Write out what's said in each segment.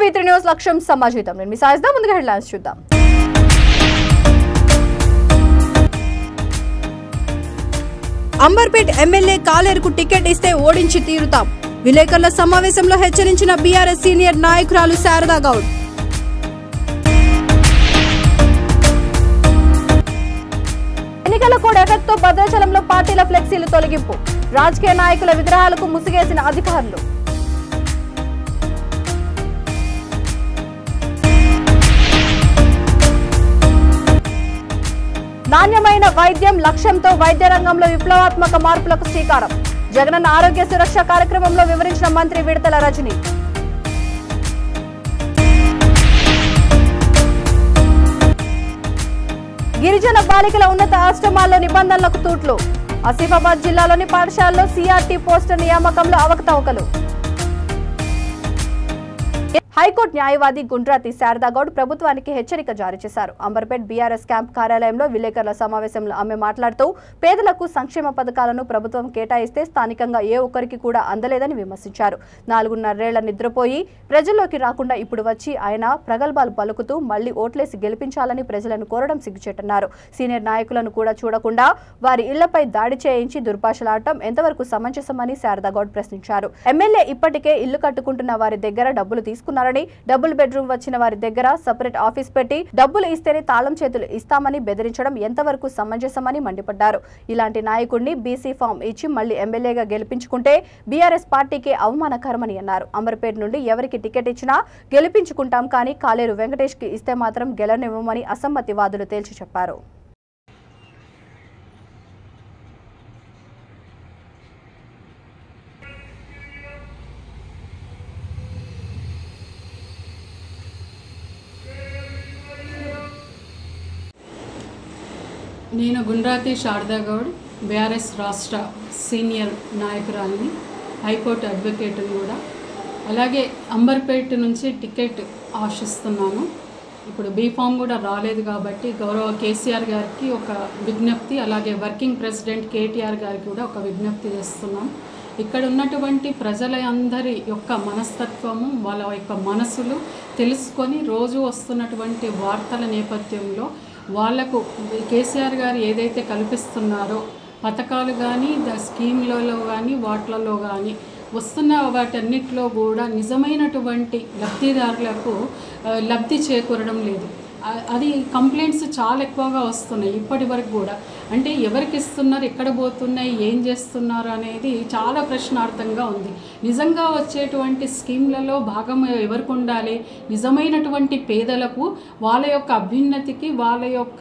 V3 news లక్ష్యం సమాజహితం. నేను మీ సాయిస్దా. ముందుగా హెడ్లైన్స్ చూద్దాం. అంబర్పేట్ ఎమ్మెల్యే కాలేరుకు టికెట్ ఇస్తే ఓడించి తీరుతాం. విలేకరుల సమావేశంలో హెచ్చరించిన బీఆర్ఎస్ సీనియర్ నాయకురాలు శారదా గౌడ్. ఎన్నికల కోడ్ ఎఫెక్ట్ తో భద్రాచలంలో పార్టీల ఫ్లెక్సీలు తొలగింపు. రాజకీయ నాయకుల విగ్రహాలకు ముసుగేసిన అధికారులు. నాణ్యమైన వైద్యం లక్ష్యంతో వైద్య రంగంలో విప్లవాత్మక మార్పులకు శ్రీకారం. జగనన్న ఆరోగ్య సురక్ష కార్యక్రమంలో వివరించిన మంత్రి విడతల రజని. గిరిజన బాలికల ఉన్నత ఆశ్రమాల్లో నిబంధనలకు తూట్లు. ఆసిఫాబాద్ జిల్లాలోని పాఠశాలలో సిఆర్టీ పోస్టర్ నియామకంలో అవకతవకలు. హైకోర్టు న్యాయవాది గుండ్రాతి శారదా గౌడ్ ప్రభుత్వానికి హెచ్చరిక జారీ చేశారు. అంబర్పేట్ బీఆర్ఎస్ క్యాంప్ కార్యాలయంలో విలేకరుల సమావేశంలో ఆమె మాట్లాడుతూ పేదలకు సంక్షేమ పథకాలను ప్రభుత్వం కేటాయిస్తే స్థానికంగా ఏ ఒక్కరికి కూడా అందలేదని విమర్శించారు. 4.5 నిద్రపోయి ప్రజల్లోకి రాకుండా ఇప్పుడు వచ్చి ఆయన ప్రగల్భాలు పలుకుతూ మళ్లీ ఓట్లేసి గెలిపించాలని ప్రజలను కోరడం సిగ్గుచేటన్నారు. సీనియర్ నాయకులను కూడా చూడకుండా వారి ఇళ్లపై దాడి చేయించి దుర్భాషలాడటం ఎంతవరకు సమంజసమని శారదా గౌడ్ ప్రశ్నించారు. ఎమ్మెల్యే ఇప్పటికే ఇల్లు కట్టుకుంటున్న వారి దగ్గర డబ్బులు తీసుకున్నారని, డబుల్ బెడ్రూమ్ వచ్చిన వారి దగ్గర సెపరేట్ ఆఫీస్ పెట్టి డబ్బులు ఇస్తేనే తాళం చేతులు ఇస్తామని బెదిరించడం ఎంతవరకు సమంజసమని మండిపడ్డారు. ఇలాంటి నాయకుడిని బీసీ ఫామ్ ఇచ్చి మళ్లీ ఎమ్మెల్యేగా గెలిపించుకుంటే బీఆర్ఎస్ పార్టీకే అవమానకరమని అన్నారు. అంబర్పేట నుండి ఎవరికి టికెట్ ఇచ్చినా గెలిపించుకుంటాం, కానీ కాలేరు వెంకటేష్ కి ఇస్తే మాత్రం గెలనివ్వమని అసమ్మతివాదులు తేల్చి చెప్పారు. నేను గుండ్రాతి శారదా గౌడ్, బీఆర్ఎస్ రాష్ట్ర సీనియర్ నాయకురాలిని, హైకోర్టు అడ్వకేట్ని కూడా. అలాగే అంబర్పేట నుంచి టికెట్ ఆశిస్తున్నాను. ఇప్పుడు బీఫామ్ కూడా రాలేదు కాబట్టి గౌరవ కేసీఆర్ గారికి ఒక విజ్ఞప్తి, అలాగే వర్కింగ్ ప్రెసిడెంట్ కేటీఆర్ గారికి కూడా ఒక విజ్ఞప్తి చేస్తున్నాం. ఇక్కడ ఉన్నటువంటి ప్రజలందరి యొక్క మనస్తత్వము, వాళ్ళ యొక్క మనసులు తెలుసుకొని రోజు వస్తున్నటువంటి వార్తల నేపథ్యంలో వాళ్లకు కేసీఆర్ గారు ఏదైతే కల్పిస్తున్నారో పథకాలు కానీ స్కీమ్లలో కానీ వాటిలలో కానీ వస్తున్న వాటన్నిటిలో కూడా నిజమైనటువంటి లబ్ధిదారులకు లబ్ధి చేకూరడం లేదు. అది కంప్లైంట్స్ చాలా ఎక్కువగా వస్తున్నాయి ఇప్పటి వరకు కూడా. అంటే ఎవరికి ఇస్తున్నారు, ఎక్కడ పోతున్నాయి, ఏం చేస్తున్నారు అనేది చాలా ప్రశ్నార్థంగా ఉంది. నిజంగా వచ్చేటువంటి స్కీమ్లలో భాగం ఎవరికి ఉండాలి? నిజమైనటువంటి పేదలకు వాళ్ళ యొక్క అభ్యున్నతికి, వాళ్ళ యొక్క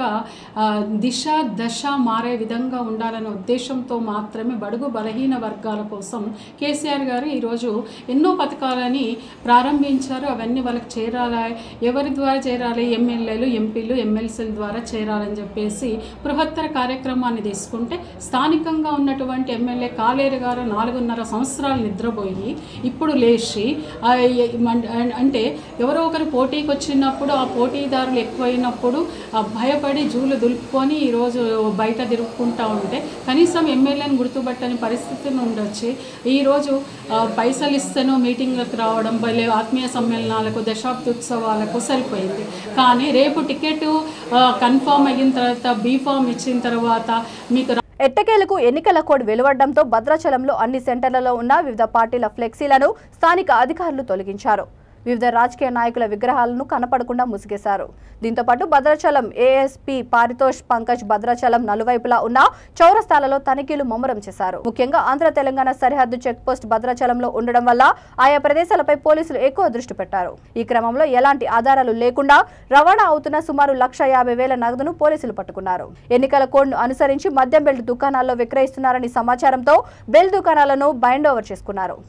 దిశ దశ మారే విధంగా ఉండాలనే ఉద్దేశంతో మాత్రమే బడుగు బలహీన వర్గాల కోసం కేసీఆర్ గారు ఈరోజు ఎన్నో పథకాలని ప్రారంభించారు. అవన్నీ వాళ్ళకి చేరాలి. ఎవరి ద్వారా చేరాలి? ఎమ్మెల్యేలు, ఎంపీలు, ఎమ్మెల్సీల ద్వారా చేరాలని చెప్పేసి బృహత్తర కార్యక్రమాన్ని తీసుకుంటే స్థానికంగా ఉన్నటువంటి ఎమ్మెల్యే కాలేరు గారు 4.5 సంవత్సరాలు నిద్రపోయి ఇప్పుడు లేచి అంటే ఎవరో ఒకరు పోటీకి వచ్చినప్పుడు ఆ పోటీదారులు ఎక్కువైనప్పుడు భయపడి జూలు దులుపుకొని ఈరోజు బయట తిరుగుకుంటూ ఉంటే కనీసం ఎమ్మెల్యేని గుర్తుపట్టని పరిస్థితి నుండి వచ్చి ఈరోజు పైసలు ఇస్తేనో మీటింగ్లకు రావడం, ఆత్మీయ సమ్మేళనాలకు, దశాబ్ది ఉత్సవాలకు సరిపోయింది. కానీ రేపు టికెట్ కన్ఫర్మ్ అయిన తర్వాత, బీఫామ్ ఇచ్చిన తర్వాత మీకు ఎట్టకేలకు ఎన్నికల కోడ్ వెలువడడంతో భద్రాచలంలో అన్ని సెంటర్లలో ఉన్న వివిధ పార్టీల ఫ్లెక్సీలను స్థానిక అధికారులు తొలగించారు. వివిధ రాజకీయ నాయకుల విగ్రహాలను కనపడకుండా ముసిగేశారు. దీంతో పాటు భద్రాచలం ఏఎస్పీ పారితోష్ పంకజ్ భద్రాచలం నలువైపులా ఉన్న చౌరస్తాలలో తనిఖీలు ముమ్మరం చేశారు. ముఖ్యంగా ఆంధ్ర తెలంగాణ సరిహద్దు చెక్పోస్ట్ భద్రాచలంలో ఉండడం వల్ల ఆయా ప్రదేశాలపై పోలీసులు ఎక్కువ దృష్టి పెట్టారు. ఈ క్రమంలో ఎలాంటి ఆధారాలు లేకుండా రవాణా అవుతున్న సుమారు 1,50,000 నగదును పోలీసులు పట్టుకున్నారు. ఎన్నికల కోడ్ను అనుసరించి మద్యం బెల్ట్ దుకాణాల్లో విక్రయిస్తున్నారని సమాచారంతో బెల్ట్ దుకాణాలను బైండ్ ఓవర్ చేసుకున్నారు.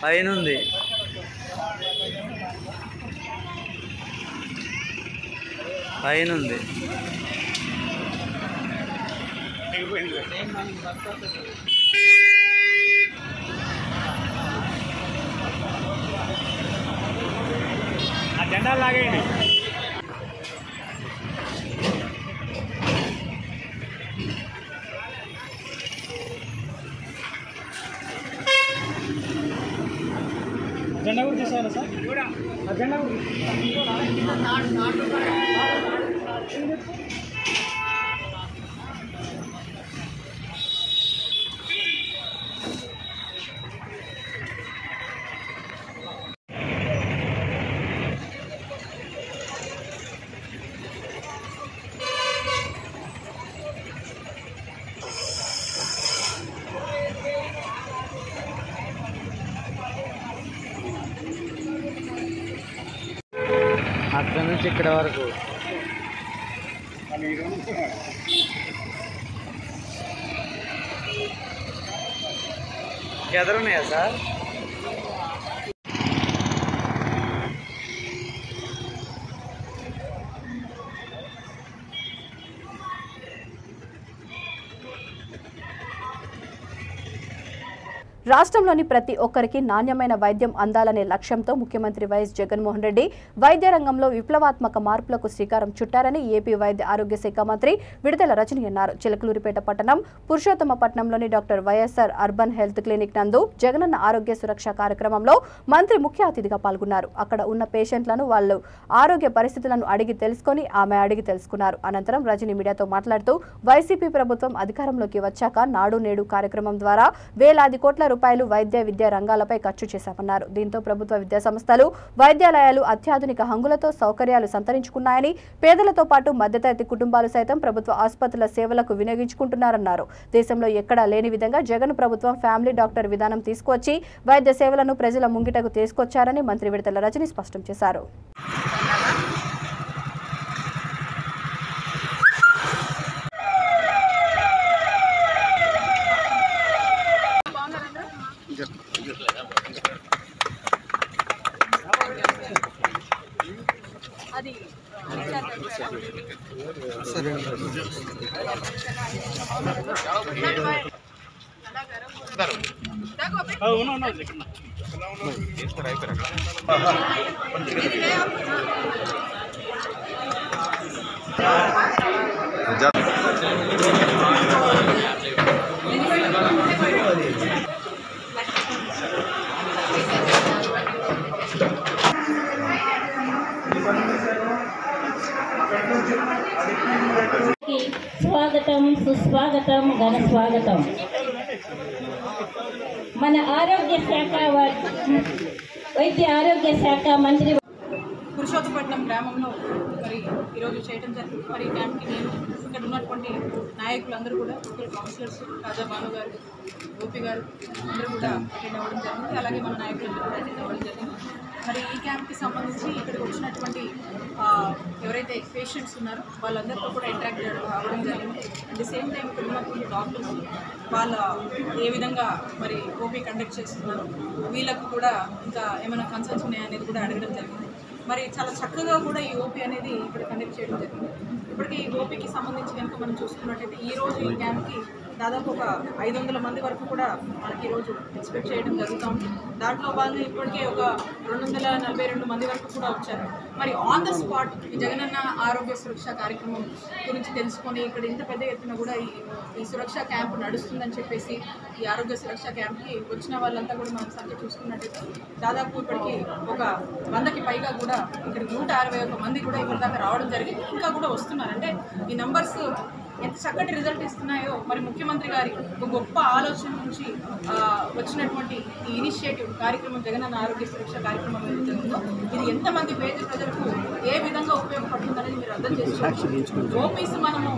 పైన ఉంది. పైన ఉంది. ఆ జెండా లాగేయండి. జెండా కూడా తీసేయాలా సార్? ఆ జెండా కూడా అక్కడ నుంచి ఇక్కడ వరకు ఎదురున్నాయా సార్? రాష్ట్రంలోని ప్రతి ఒక్కరికి నాణ్యమైన వైద్యం అందాలనే లక్ష్యంతో ముఖ్యమంత్రి వైఎస్ జగన్మోహన్ రెడ్డి వైద్య రంగంలో విప్లవాత్మక మార్పులకు శ్రీకారం చుట్టారని ఏపీ వైద్య ఆరోగ్య శాఖ మంత్రి విడుదల రజని అన్నారు. చిలకలూరిపేట పట్టణం పురుషోత్తమపట్నంలోని doctor YSR urban health clinic నందు జగనన్న ఆరోగ్య సురక్ష కార్యక్రమంలో మంత్రి ముఖ్య అతిథిగా పాల్గొన్నారు. అక్కడ ఉన్న పేషెంట్లను వాళ్ళు ఆరోగ్య పరిస్థితులను అడిగి తెలుసుకున్నారు. అనంతరం రజని మీడియాతో మాట్లాడుతూ వైసీపీ ప్రభుత్వం అధికారంలోకి వచ్చాక నాడు నేడు కార్యక్రమం ద్వారా వేలాది కోట్ల రూపాయలు వైద్య విద్యా రంగాలపై ఖర్చు చేశామన్నారు. దీంతో ప్రభుత్వ విద్యా సంస్థలు వైద్యాలయాలు అత్యాధునిక హంగులతో సౌకర్యాలు సంతరించుకున్నాయని, పేదలతో పాటు మధ్యతరగతి కుటుంబాలు సైతం ప్రభుత్వ ఆసుపత్రుల సేవలకు వినియోగించుకుంటున్నారన్నారు. దేశంలో ఎక్కడా లేని విధంగా జగన్ ప్రభుత్వం ఫ్యామిలీ డాక్టర్ విధానం తీసుకువచ్చి వైద్య సేవలను ప్రజల ముంగిటకు తీసుకొచ్చారని మంత్రి విడుదల రజని స్పష్టం చేశారు. స్వాగతం, సుస్వాగతం, ఘన స్వాగతం. మన ఆరోగ్య శాఖ వైద్య ఆరోగ్య శాఖ మంత్రి పురుషోత్తపట్నం గ్రామంలో మరి ఈరోజు చేయడం జరిగింది. మరి ఈ క్యాంప్కి నేను ఇక్కడ ఉన్నటువంటి నాయకులందరూ కూడా కౌన్సిలర్స్ రాజా భాను గారు, గోపి గారు అందరూ కూడా అటెండ్ అవ్వడం జరిగింది. అలాగే మన నాయకులందరూ కూడా అటెండ్ అవ్వడం జరిగింది. మరి ఈ క్యాంప్కి సంబంధించి ఇక్కడికి వచ్చినటువంటి ఎవరైతే పేషెంట్స్ ఉన్నారో వాళ్ళందరితో కూడా ఇంటరాక్ట్ అవ్వడం జరిగింది. అట్ ది సేమ్ టైం ఇక్కడ ఉన్నటువంటి డాక్టర్స్ వాళ్ళ ఏ విధంగా మరి ఓపీ కండక్ట్ చేస్తున్నారు, వీళ్ళకు కూడా ఇంకా ఏమైనా కన్సర్న్స్ ఉన్నాయనేది కూడా అడగడం జరిగింది. మరి చాలా చక్కగా కూడా ఈ ఓపీ అనేది ఇక్కడ కండక్ట్ చేయడం జరిగింది. ఇప్పటికీ ఈ ఓపీకి సంబంధించి కనుక మనం చూసుకున్నట్టయితే ఈరోజు ఈ క్యాంప్కి దాదాపు ఒక 500 మంది వరకు కూడా మనకి ఈరోజు ఎక్స్పెక్ట్ చేయడం జరుగుతుంది. దాంట్లో భాగంగా ఇప్పటికే ఒక 242 మంది వరకు కూడా వచ్చారు. మరి ఆన్ ద స్పాట్ ఈ జగనన్న ఆరోగ్య సురక్ష కార్యక్రమం గురించి తెలుసుకొని ఇక్కడ ఇంత పెద్ద ఎత్తున కూడా ఈ సురక్ష క్యాంపు నడుస్తుందని చెప్పేసి ఈ ఆరోగ్య సురక్ష క్యాంప్కి వచ్చిన వాళ్ళంతా కూడా మనం సంఖ్య చూసుకున్నట్టయితే దాదాపు ఇప్పటికీ ఒక 100కి పైగా కూడా ఇక్కడ 161 మంది కూడా ఇప్పటిదాకా రావడం జరిగింది. ఇంకా కూడా వస్తున్నారు. అంటే ఈ నంబర్స్ ఎంత చక్కటి రిజల్ట్ ఇస్తున్నాయో మరి ముఖ్యమంత్రి గారి ఒక గొప్ప ఆలోచన నుంచి వచ్చినటువంటి ఈ ఇనిషియేటివ్ కార్యక్రమం జగనన్న ఆరోగ్య సురక్ష కార్యక్రమం ఏదైతే ఉందో ఇది ఎంతమంది పేద ప్రజలకు ఏ విధంగా ఉపయోగపడుతుందనేది మీరు అర్థం చేసుకోవచ్చు. ఓపీస్ మనము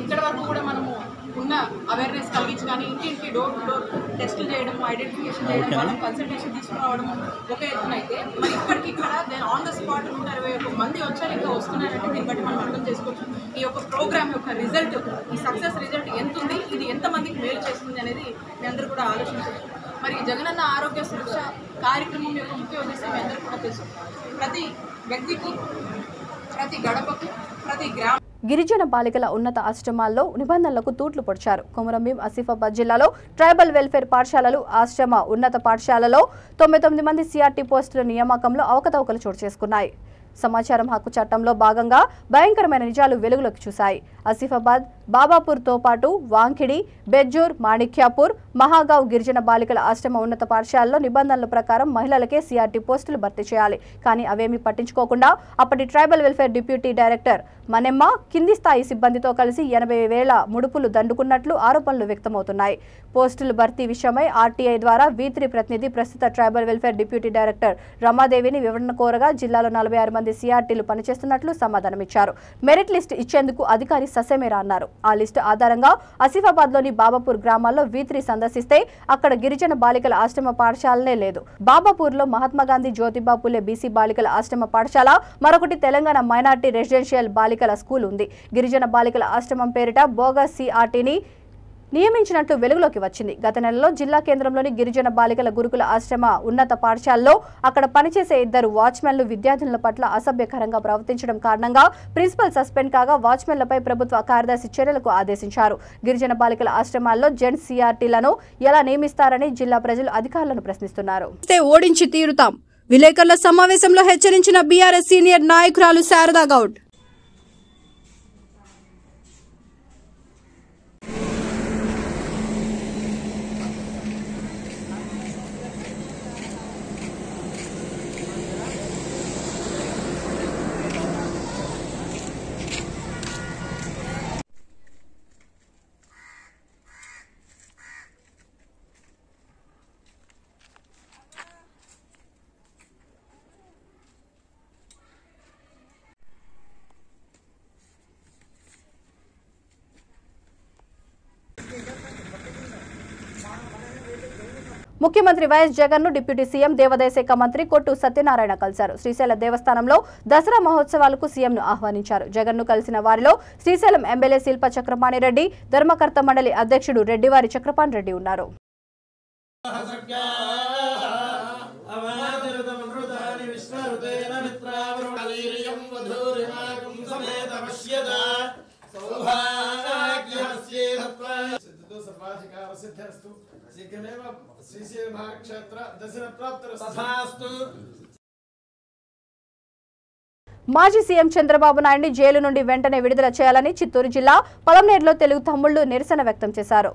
ఇక్కడ వరకు కూడా మనము ఉన్న అవేర్నెస్ కలిగించి కానీ ఇంటింటికి డోర్ టు డోర్ టెస్టులు చేయడం, ఐడెంటిఫికేషన్ చేయడం, వాళ్ళని కన్సల్టేషన్ తీసుకురావడం ఒక ఎత్తునైతే మరి ఇప్పటికి ఇక్కడ ఆన్ ద స్పాట్ 161 మంది వచ్చారు, ఇంకా వస్తున్నారంటే దీన్ని బట్టి మనం అర్థం చేసుకోవచ్చు ఈ యొక్క ప్రోగ్రామ్ యొక్క రిజల్ట్, ఈ సక్సెస్ రిజల్ట్ ఎంత ఉంది, ఇది ఎంతమందికి మేలు చేస్తుంది అనేది మీ అందరూ కూడా ఆలోచించవచ్చు. మరి జగనన్న ఆరోగ్య సురక్ష కార్యక్రమం యొక్క ముఖ్య ఉద్దేశం మీ అందరూ కూడా తెలుసు. ప్రతి వ్యక్తికి ప్రతి గడపకు ప్రతి గ్రామ గిరిజన బాలికల ఉన్నత ఆశ్రమాల్లో నిబంధనలకు తూట్లు పొడిచారు. కొమురంభీం ఆసిఫాబాద్ జిల్లాలో ట్రైబల్ వెల్ఫేర్ పాఠశాలలు, ఆశ్రమ ఉన్నత పాఠశాలలో 99 మంది సిఆర్టీ పోస్టుల నియామకంలో అవకతవకలు చోటు చేసుకున్నాయి. సమాచారం హక్కు చట్టంలో భాగంగా భయంకరమైన నిజాలు వెలుగులోకి చూశాయి. ఆసిఫాబాద్, బాబాపూర్తో పాటు వాంఖిడి, బెజ్జూర్, మాణిక్యాపూర్, మహాగావ్ గిరిజన బాలికల ఆశ్రమ ఉన్నత పాఠశాలలో నిబంధనల ప్రకారం మహిళలకే సిఆర్టీ పోస్టులు భర్తీ చేయాలి. కానీ అవేమీ పట్టించుకోకుండా అప్పటి tribal welfare deputy director Manemma కింది స్థాయి సిబ్బందితో కలిసి 80,000 ముడుపులు దండుకున్నట్లు ఆరోపణలు వ్యక్తమవుతున్నాయి. పోస్టుల భర్తీ విషయమై ఆర్టీఐ ద్వారా V3 ప్రతినిధి ప్రస్తుత ట్రైబల్ వెల్ఫేర్ డిప్యూటీ డైరెక్టర్ రమాదేవిని వివరణ కోరగా జిల్లాలో 46 మంది సిఆర్టీలు పనిచేస్తున్నట్లు సమాధానమిచ్చారు. మెరిట్ లిస్ట్ ఇచ్చేందుకు అధికారి ససేమేరా అన్నారు. ఆ లిస్టు ఆధారంగా ఆసిఫాబాద్లోని బాబాపూర్ గ్రామాల్లో V3 సందర్శిస్తే అక్కడ గిరిజన బాలికల ఆశ్రమ పాఠశాలనే లేదు. బాబాపూర్లో మహాత్మాగాంధీ జ్యోతిబా పులే బీసీ బాలికల ఆశ్రమ పాఠశాల, మరొకటి తెలంగాణ మైనార్టీ రెసిడెన్షియల్ బాలికల స్కూల్ ఉంది. గిరిజన బాలికల ఆశ్రమం పేరిట బోగస్ సిఆర్టీని నియమించినట్లు వెలుగులోకి వచ్చింది. గత నెలలో జిల్లా కేంద్రంలోని గిరిజన బాలికల గురుకుల ఆశ్రమ ఉన్నత పాఠశాలలో అక్కడ పనిచేసే 2 వాచ్మెన్లు విద్యార్థుల పట్ల అసభ్యకరంగా ప్రవర్తించడం కారణంగా ప్రిన్సిపల్ సస్పెండ్ కాగా వాచ్మెన్లపై ప్రభుత్వ కార్యదర్శి చర్యలకు ఆదేశించారు. గిరిజన బాలికల ఆశ్రమాల్లో జెంట్స్ సిఆర్టీలను ఎలా నియమిస్తారని జిల్లా ప్రజలు అధికారులను ప్రశ్నిస్తున్నారు. ఓడించి తీరుతాం. విలేకరుల సమావేశంలో హెచ్చరించిన బీఆర్ఎస్ సీనియర్ నాయకురాలు శారదా గౌడ్. ముఖ్యమంత్రి వైఎస్ జగన్ ను డిప్యూటీ సీఎం దేవాదాయ శాఖ మంత్రి కొట్టు సత్యనారాయణ కలిశారు. శ్రీశైల దేవస్థానంలో దసరా మహోత్సవాలకు సీఎంను ఆహ్వానించారు. జగన్ ను కలిసిన వారిలో శ్రీశైలం ఎమ్మెల్యే శిల్ప చక్రపాణి రెడ్డి, ధర్మకర్త మండలి అధ్యక్షుడు రెడ్డివారి చక్రపాణి రెడ్డి ఉన్నారు. మాజీ సీఎం చంద్రబాబు నాయుడిని జైలు నుండి వెంటనే విడుదల చేయాలని చిత్తూరు జిల్లా పలమనేరులో తెలుగు తమ్ముళ్లు నిరసన వ్యక్తం చేశారు.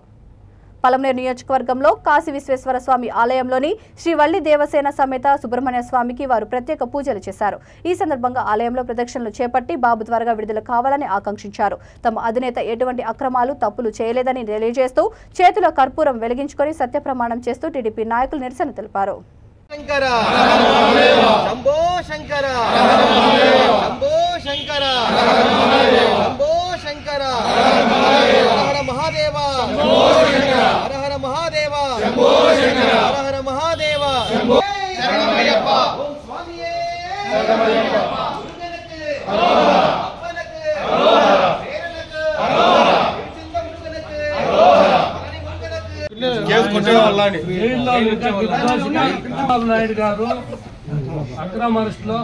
పలమనేరు నియోజకవర్గంలో కాశీ విశ్వేశ్వర స్వామి ఆలయంలోని శ్రీ వల్లి దేవసేన సమేత సుబ్రహ్మణ్య స్వామికి వారు ప్రత్యేక పూజలు చేశారు. ఈ సందర్భంగా ఆలయంలో ప్రదక్షిణలు చేపట్టి బాబు త్వరగా విడుదల కావాలని ఆకాంక్షించారు. తమ అధినేత ఎటువంటి అక్రమాలు, తప్పులు చేయలేదని తెలియజేస్తూ చేతిలో కర్పూరం వెలిగించుకొని సత్యప్రమాణం చేస్తూ టీడీపీ నాయకులు నిరసన తెలిపారు. చంద్రబాబు నాయుడు గారు అక్రమ అరెస్టులో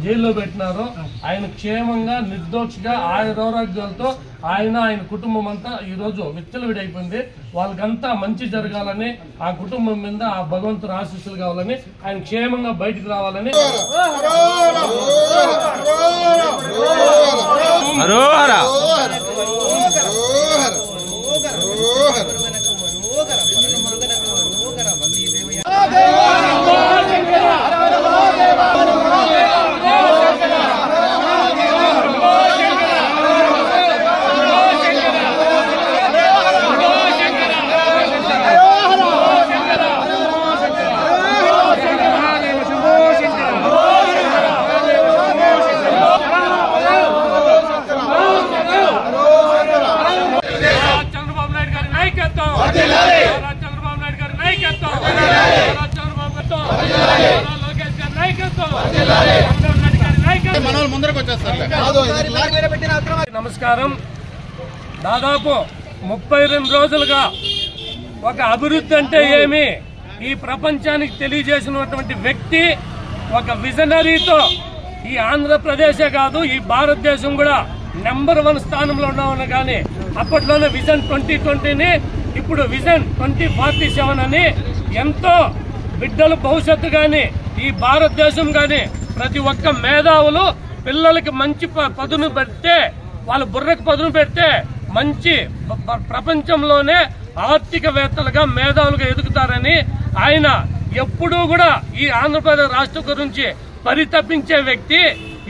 జైల్లో పెట్టినారు. ఆయన క్షేమంగా నిర్దోషిగా ఆయురారోగ్యాలతో ఆయన కుటుంబం అంతా ఈ రోజు విచ్చలవిడైపోయింది. వాళ్ళకంతా మంచి జరగాలని, ఆ కుటుంబం మీద ఆ భగవంతుని ఆశీస్సులు కావాలని, ఆయన క్షేమంగా బయటకు రావాలని నమస్కారం. దాదాపు 32 రోజులుగా ఒక అభివృద్ధి అంటే ఏమి ఈ ప్రపంచానికి తెలియజేసినటువంటి వ్యక్తి, ఒక విజనరీతో ఈ ఆంధ్రప్రదేశే కాదు ఈ భారతదేశం కూడా నెంబర్ 1 స్థానంలో ఉన్నామని. కానీ అప్పట్లోనే విజన్ 2020ని ఇప్పుడు విజన్ 2047 అని ఎంతో బిడ్డల భవిష్యత్తు కానీ ఈ భారతదేశం కానీ ప్రతి ఒక్క మేధావులు పిల్లలకి మంచి పదును పెడితే వాళ్ళ బుర్రకు పదును పెడితే మంచి ప్రపంచంలోనే ఆర్థికవేత్తలుగా మేధావులుగా ఎదుగుతారని ఆయన ఎప్పుడూ కూడా ఈ ఆంధ్రప్రదేశ్ రాష్ట్రం గురించి పరితపించే వ్యక్తి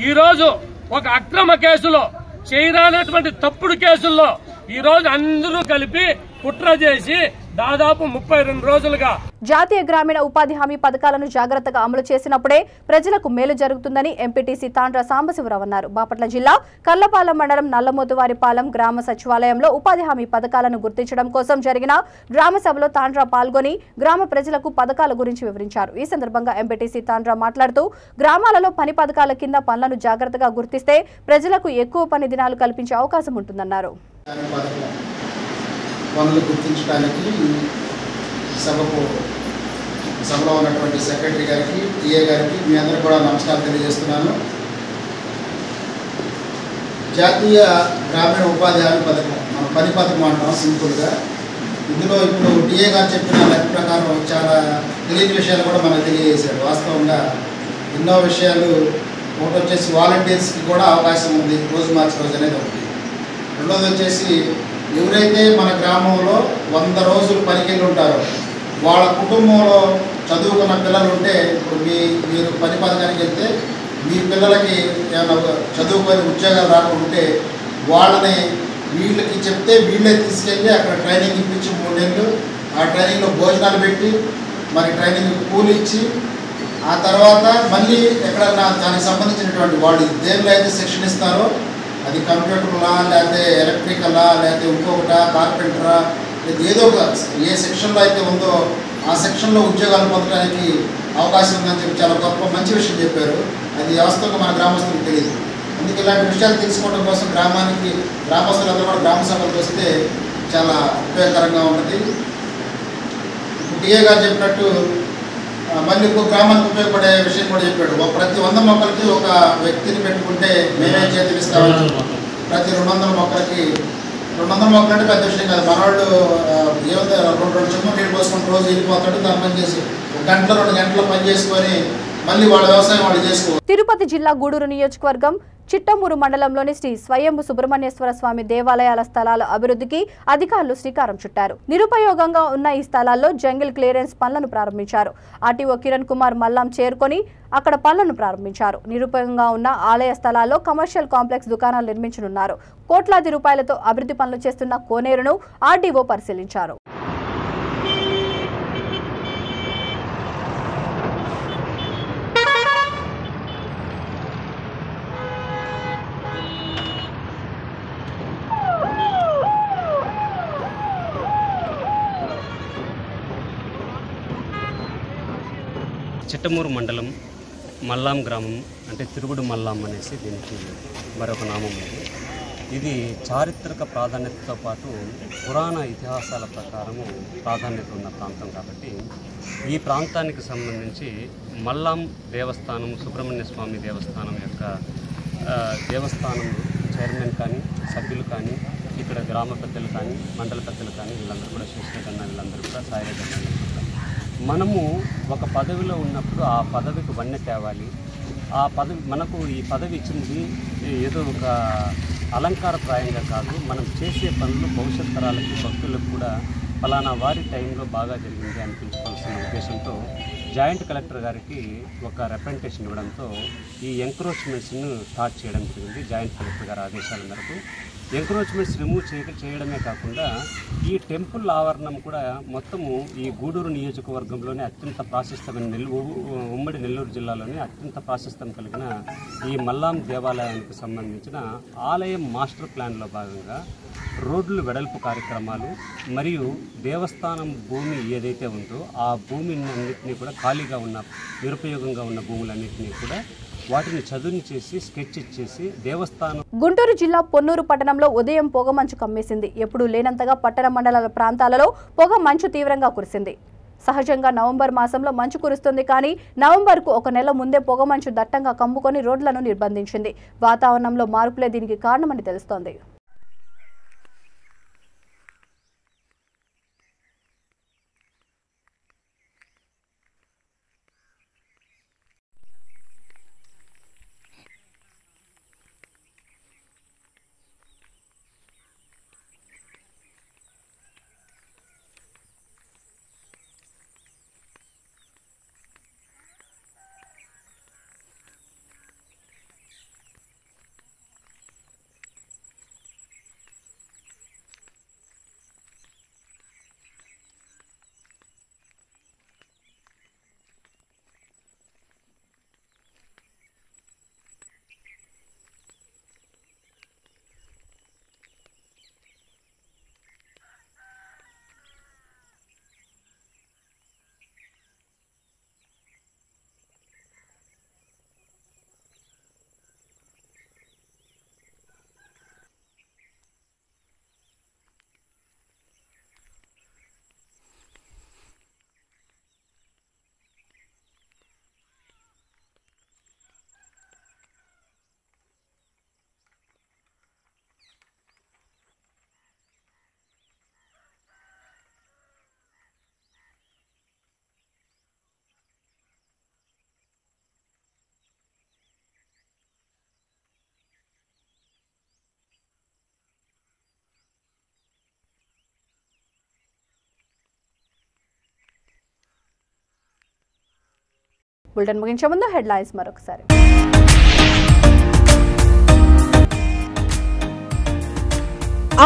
ఈరోజు ఒక అక్రమ కేసులో చేయరానటువంటి తప్పుడు కేసుల్లో ఈరోజు అందరూ కలిపి కుట్ర చేసి దాదాపు 32 రోజులుగా జాతీయ గ్రామీణ ఉపాధి హామీ పథకాలను జాగ్రత్తగా అమలు చేసినప్పుడే ప్రజలకు మేలు జరుగుతుందని ఎంపీటీసీ తాండ్ర సాంబశివరావు అన్నారు. బాపట్ల జిల్లా కల్లపాలెం మండలం నల్లమోతువారిపాలెం గ్రామ సచివాలయంలో ఉపాధి హామీ పథకాలను గుర్తించడం కోసం జరిగిన గ్రామ సభలో తాండ్ర పాల్గొని గ్రామ ప్రజలకు పథకాల గురించి వివరించారు. ఈ సందర్భంగా ఎంపీటీసీ తాండ్ర మాట్లాడుతూ గ్రామాలలో పని పథకాల కింద పనులను జాగ్రత్తగా గుర్తిస్తే ప్రజలకు ఎక్కువ పని దినాలు కల్పించే అవకాశం ఉంటుందన్నారు. పనులు గుర్తించడానికి సభలో ఉన్నటువంటి సెక్రటరీ గారికి, టీఏ గారికి మీ అందరూ కూడా నమస్కారం తెలియజేస్తున్నాను. జాతీయ గ్రామీణ ఉపాధి హామీ పథకం మనం పని పథకం అంటాం సింపుల్గా. ఇందులో ఇప్పుడు టీఏ గారు చెప్పిన లెక్క ప్రకారం చాలా తెలియని విషయాలు కూడా మనకు తెలియజేశాడు. వాస్తవంగా ఎన్నో విషయాలు ఒకటి వచ్చేసి వాలంటీర్స్కి కూడా అవకాశం ఉంది, రోజు మార్చి రోజు అనేది ఒకటి. రెండోది వచ్చేసి ఎవరైతే మన గ్రామంలో 100 రోజులు పనికెళ్ళి ఉంటారో వాళ్ళ కుటుంబంలో చదువుకున్న పిల్లలు ఉంటే ఇప్పుడు మీరు పని పథకానికి వెళ్తే మీ పిల్లలకి ఏమైనా చదువుకొని ఉద్యోగాలు రాకుంటే వాళ్ళని వీళ్ళకి చెప్తే వీళ్ళే తీసుకెళ్ళి అక్కడ ట్రైనింగ్ ఇప్పించి 3 నెలలు ఆ ట్రైనింగ్లో భోజనాలు పెట్టి మరి ట్రైనింగ్ కూలి ఇచ్చి ఆ తర్వాత మళ్ళీ ఎక్కడన్నా దానికి సంబంధించినటువంటి వాళ్ళు దేనిలో అయితే శిక్షణ ఇస్తారో అది కంప్యూటర్లా లేకపోతే ఎలక్ట్రికల్లా లేకపోతే ఇంకొకట కార్పెంటరా లేదా ఏదో ఒక ఏ సెక్షన్లో అయితే ఉందో ఆ సెక్షన్లో ఉద్యోగాలు పొందడానికి అవకాశం ఉందని చెప్పి చాలా గొప్ప మంచి విషయం చెప్పారు. అది వాస్తవంగా మన గ్రామస్తులకు తెలియదు. అందుకే ఇలాంటి విషయాలు తెలుసుకోవడం కోసం గ్రామస్తులందరూ కూడా గ్రామ సభలకు వస్తే చాలా ఉపయోగకరంగా ఉంటుంది. ఇప్పుడు టీఏ గారు చెప్పినట్టు మళ్ళీ ఇంకో గ్రామానికి ఉపయోగపడే విషయం కూడా చెప్పాడు. ప్రతి 100 మొక్కలకి ఒక వ్యక్తిని పెట్టుకుంటే మేమే చేతులు ఇస్తామని. ప్రతి 200 మొక్కలకి 200 మొక్కలు అంటే పెద్ద విషయం కాదు. మనవాళ్ళు ఏమైతే 2 చెమ్మలు నీళ్ళు పోసుకుంటూ రోజు వెళ్ళిపోతాడు. దాని పని చేసి 1 గంట 2 గంటలు పని చేసుకొని మళ్ళీ వాళ్ళ వ్యవసాయం వాళ్ళు చేసుకోవాలి. తిరుపతి జిల్లా గూడూరు నియోజకవర్గం చిట్టమూరు మండలంలోని శ్రీ స్వయంభు సుబ్రహ్మణ్యేశ్వర స్వామి దేవాలయాల స్థలాల అభివృద్ధికి అధికారులు శ్రీకారం చుట్టారు. నిరుపయోగంగా ఉన్న ఈ స్థలాల్లో జంగిల్ క్లియరెన్స్ పనులను ప్రారంభించారు. ఆర్టీఓ కిరణ్ కుమార్ మల్లాం చేరుకొని అక్కడ పనులను ప్రారంభించారు. నిరుపయోగంగా ఉన్న ఆలయ స్థలాల్లో కమర్షియల్ కాంప్లెక్స్ దుకాణాలు నిర్మించనున్నారు. కోట్లాది రూపాయలతో అభివృద్ధి పనులు చేస్తున్న కోనేరును ఆర్డీఓ పరిశీలించారు. చిట్టమూరు మండలం మల్లాం గ్రామం అంటే తిరుగుడు మల్లాం అనేసి దీనికి మరొక నామం ఉంది. ఇది చారిత్రక ప్రాధాన్యతతో పాటు పురాణ ఇతిహాసాల ప్రకారము ప్రాధాన్యత ఉన్న ప్రాంతం కాబట్టి ఈ ప్రాంతానికి సంబంధించి మల్లాం దేవస్థానం సుబ్రహ్మణ్య స్వామి దేవస్థానం యొక్క దేవస్థానం చైర్మన్ కానీ సభ్యులు కానీ ఇక్కడ గ్రామ పెద్దలు కానీ మండల పెద్దలు కానీ వీళ్ళందరూ కూడా శేషరెడ్డి వీళ్ళందరూ కూడా సాయిరెడ్డి మనము ఒక పదవిలో ఉన్నప్పుడు ఆ పదవికి వన్నె తేవాలి. ఆ పదవి మనకు ఈ పదవి ఇచ్చింది ఏదో ఒక అలంకారప్రాయంగా కాదు, మనం చేసే పనులు భవిష్యత్ తరాలకి భక్తులకు కూడా ఫలానా వారి టైంలో బాగా జరిగింది అనిపించుకోవాల్సిన ఉద్దేశంతో జాయింట్ కలెక్టర్ గారికి ఒక రిప్రజెంటేషన్ ఇవ్వడంతో ఈ ఎంక్రోచ్మెంట్స్ను స్టార్ట్ చేయడం జరిగింది. జాయింట్ కలెక్టర్ గారి ఆదేశాల మేరకు ఎంక్రోచ్మెంట్స్ రిమూవ్ చేయడమే కాకుండా ఈ టెంపుల్ ఆవరణం కూడా మొత్తము ఈ గూడూరు నియోజకవర్గంలోనే అత్యంత ప్రాశస్త్యమైన ఉమ్మడి నెల్లూరు జిల్లాలోనే అత్యంత ప్రాశస్త్యం కలిగిన ఈ మల్లాం దేవాలయానికి సంబంధించిన ఆలయం మాస్టర్ ప్లాన్లో భాగంగా రోడ్లు వెడల్పు కార్యక్రమాలు మరియు దేవస్థానం భూమి ఏదైతే ఉందో ఆ భూమిని అన్నింటినీ కూడా ఖాళీగా ఉన్న నిరుపయోగంగా ఉన్న భూములన్నింటినీ కూడా వాటిని చదును చేసి స్కెచ్ ఇచ్చేసి దేవస్థానం. గుంటూరు జిల్లా పొన్నూరు పట్టణంలో ఉదయం పొగమంచు కమ్మేసింది. ఎప్పుడూ లేనంతగా పట్టణ మండలాల ప్రాంతాలలో పొగ మంచు తీవ్రంగా కురిసింది. సహజంగా నవంబర్ మాసంలో మంచు కురుస్తుంది, కానీ నవంబర్కు ఒక నెల ముందే పొగమంచు దట్టంగా కమ్ముకొని రోడ్లను నిర్బంధించింది. వాతావరణంలో మార్పులే దీనికి కారణమని తెలుస్తోంది. బులెటిన్ ముగించే ముందు హెడ్లైన్స్ మరొకసారి.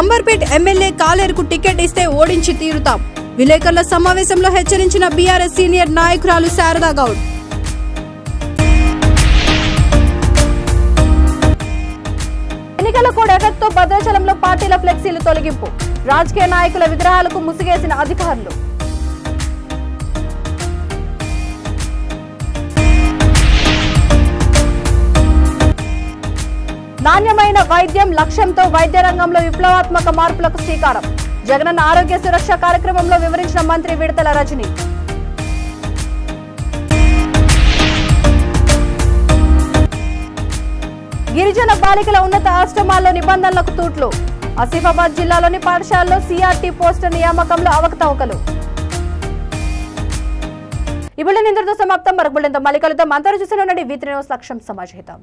అంబర్పేట్ ఎమ్మెల్యే కాలేరుకు టికెట్ ఇస్తే ఓడించి తీరుతాం. విలేకరుల సమావేశంలో హెచ్చరించిన బీఆర్ఎస్ సీనియర్ నాయకురాలు శారదా గౌడ్. ఎన్నికల కోడ్ ఎఫెక్ట్ తో భద్రాచలంలో పార్టీల ఫ్లెక్సీలు తొలగింపు. రాజకీయ నాయకుల విగ్రహాలకు ముసుగేసిన అధికారులు. నాణ్యమైన వైద్యం లక్ష్యంతో వైద్య రంగంలో విప్లవాత్మక మార్పులకు శ్రీకారం. జగనన్న ఆరోగ్య సురక్ష కార్యక్రమంలో వివరించిన మంత్రి విడతల రజని. గిరిజన బాలికల ఉన్నత ఆశ్రమాల్లో నిబంధనలకు తూట్లు. ఆసిఫాబాద్ జిల్లాలోని పాఠశాలలో సిఆర్టీ పోస్టర్ నియామకంలో అవకతవకలు. ఈ బులెటిన్ ఇంతటితో సమాప్తం. మరొక బులెటిన్తో మళ్ళీ కలుద్దాం. అందరూ చూస్తూనే ఉండండి V3 న్యూస్. లక్ష్యం సమాజహితం.